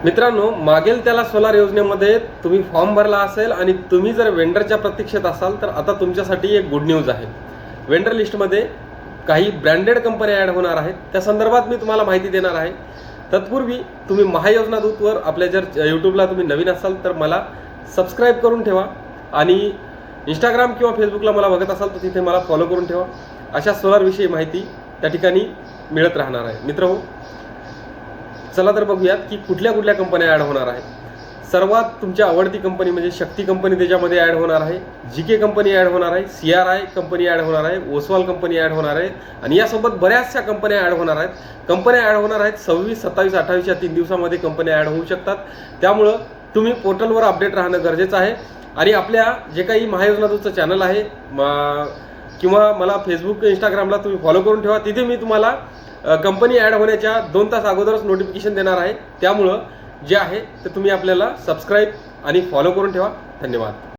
मित्रांनो, मागेल त्याला सोलार योजनेमध्ये तुम्ही फॉर्म भरला असेल आणि तुम्ही जर वेंडरच्या प्रतीक्षेत असाल तर आता तुमच्यासाठी एक गुड न्यूज आहे. वेंडर लिस्टमध्ये काही ब्रँडेड कंपन्या ॲड होणार आहेत. त्या संदर्भात मी तुम्हाला माहिती देणार आहे. तत्पूर्वी तुम्ही महायोजना दूतवर आपल्या जर यूट्यूबला तुम्ही नवीन असाल तर मला सबस्क्राईब करून ठेवा आणि इंस्टाग्राम किंवा फेसबुकला मला बघत असाल तर तिथे मला फॉलो करून ठेवा. अशा सोलारविषयी माहिती त्या ठिकाणी मिळत राहणार आहे. मित्रहो, चला तर बघूयात की कुठल्या कुठल्या कंपन्या ॲड होणार आहेत. सर्वात तुमची आवडती कंपनी म्हणजे शक्ती कंपनी त्याच्यामध्ये ॲड होणार आहे. जीके कंपनी ॲड होणार आहे. CRI कंपनी ॲड होणार आहे. ओसवाल कंपनी ॲड होणार आहे आणि यासोबत बऱ्याचशा कंपन्या ॲड होणार आहेत. कंपन्या ॲड होणार आहेत 26, 27, 28 या 3 दिवसामध्ये कंपन्या ॲड होऊ शकतात. त्यामुळं तुम्ही पोर्टलवर अपडेट राहणं गरजेचं आहे. आणि आपल्या जे काही महायोजना दूतचं चॅनल आहे किंवा मला फेसबुक इंस्टाग्रामला तुम्ही फॉलो करून ठेवा. तिथे मी तुम्हाला कंपनी ॲड होण्याच्या 2 तास अगोदरच नोटिफिकेशन देणार आहे. त्यामुळं जे आहे ते तुम्ही आपल्याला सबस्क्राईब आणि फॉलो करून ठेवा. धन्यवाद.